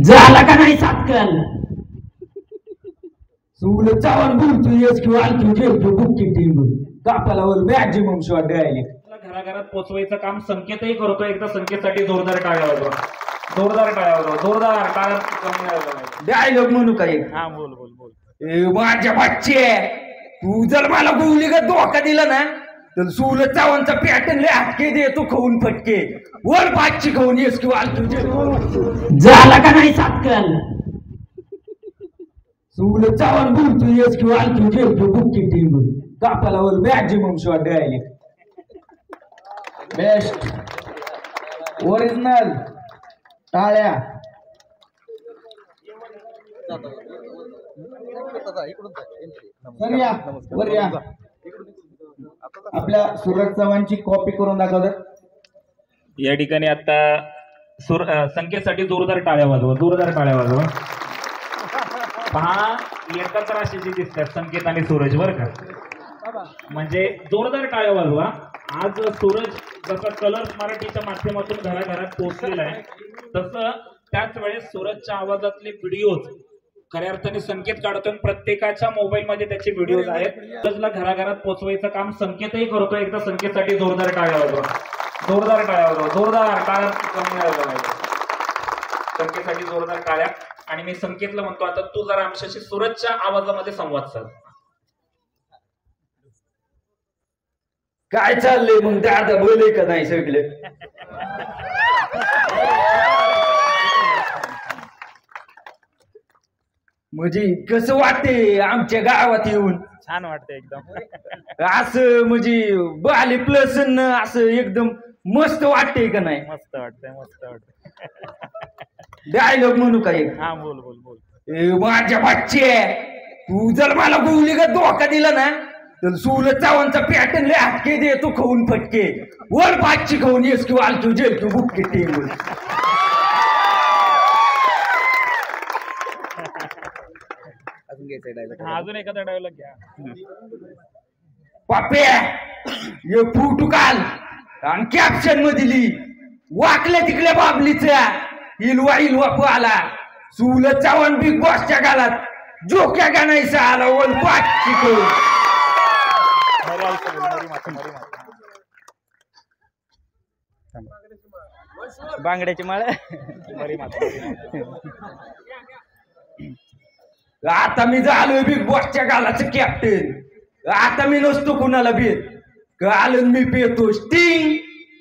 झाला का नाही सातकल सूल चावण बोलतोय किंवा आणखी जेवतो बुकिंग टीम कापाला वर मॅक्झिमम शॉट द्यायला घराघरात पोचवायचं काम संकेतही करतो. एकदा संकेतसाठी जोरदार टाळ्या वाजवा. जोरदार टाळ्या वाजवा. जोरदार टाळ्या. डायलॉग म्हणू काय? हा बोल बोल बोल. माझ्या बच्चे तू जर मला गोळी का धोका दिला ना तर सूल चावणचा पॅटर्न लय हटके दे तू खाऊन फटके वर पाचची खाऊन येस किंवा झाला का नाही सातकल सूल चावण बोलतोय येस किंवा आणखी जेवतो बुकिंग टीम कापाला वर मॅक्झिमम शॉट द्यायला बेस्ट ओरिजिनल टाळ्या. आपल्या सूरज चव्हाणची कॉपी करून दाखवतात. या ठिकाणी आता संकेतसाठी जोरदार टाळ्या वाजवा. जोरदार टाळ्या वाजवा. पहा एकत्र अशी दिसतात संकेत आणि सूरज बर का. म्हणजे जोरदार टाळ्या वाजवा. आज सूरज जसा कलर्स मराठीच्या माध्यमातून घराघरात पोहोचलेला आहे तसं त्याच वेळेस सूरजच्या आवाजातले व्हिडिओज खऱ्या अर्थाने संकेत काढतोय. प्रत्येकाच्या मोबाईल मध्ये त्याचे व्हिडिओज आहेत. सूरजला घराघरात पोहोचवायचं काम संकेतही करतोय. एकदा संकेतसाठी जोरदार टाळ्या वाजवा. जोरदार टाळ्या वाजवा. जोरदार टाळ्या. संकेतसाठी जोरदार टाळ्या. आणि मी संकेतला म्हणतो आता तू जरा आमच्याशी सूरजच्या आवाजामध्ये संवाद साध. काय चाललंय मग दादा बोलले का नाही सगळे? म्हणजे कसं वाटते आमच्या गावात येऊन? छान वाटते एकदम. असं म्हणजे बाली प्लस असं एकदम मस्त वाटते का नाही? मस्त वाटतंय. मस्त वाटतंय. डायलॉग म्हणू काय? हा बोल बोल बोल. माझ्या बच्चे तू जर मला गोळी का धोका दिला ना तर सूल चावणचा पॅटर्न लय हटके दे तू खाऊन फटके वर पाचची खाऊन येस किंवा आणखी जेवतो बुक्के टेबल. अजून एखादा डायलॉग घ्या. पाप्या ये फुटू काल आणि कॅप्शन मधली वाकल्या तिकल्या बाबलीचा इलवा इलवा पाला सूल चावण बिग बॉसच्या गालात जोक्या गाणायचा आला वर पाचची खाऊन. बांगड्याची माळ. आता मी झालोय बिग बॉसच्या गालाचं कॅप्टन. आता मी नसतो कुणाला भेट. घालून मी पेतो स्टिंग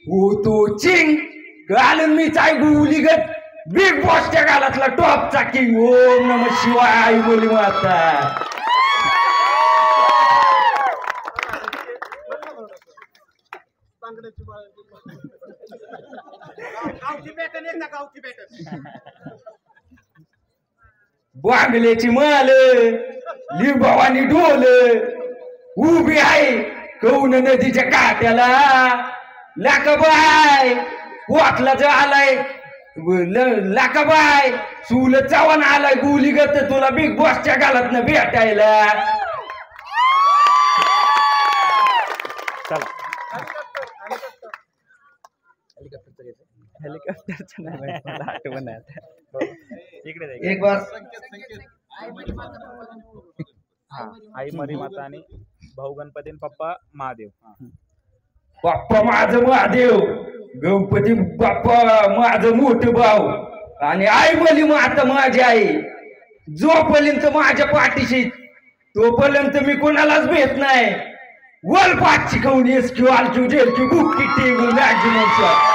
होतो चिंग. घालून मी चाय गुलीगत बिग बॉसच्या गालातला टॉपचा किंग. ओम नमः शिवाय आई बोली माता. बांगल्याची माल लिंबावानी ढोल उभी आहे कौन नदीच्या काट्याला. लाकाबाय वाटला जो आलाय लाकाबाय सूल चावण आलाय गुली गत तुला बिग बॉसच्या गालात न भेटायला. हेलिकॉप्टरचं आठवण इकडे एक बार आई मरी माता आणि भाऊ गणपती पप्पा महादेव. बाप्पा माझं महादेव गणपती बाप्पा माझं मोठं भाऊ आणि आई मली माता माझी आई. जोपर्यंत माझ्या पाठीशी तोपर्यंत मी कोणालाच भेट नाही. वर पाचची खाऊन येस किंवा जेल की बुक किती मॅक्झिमम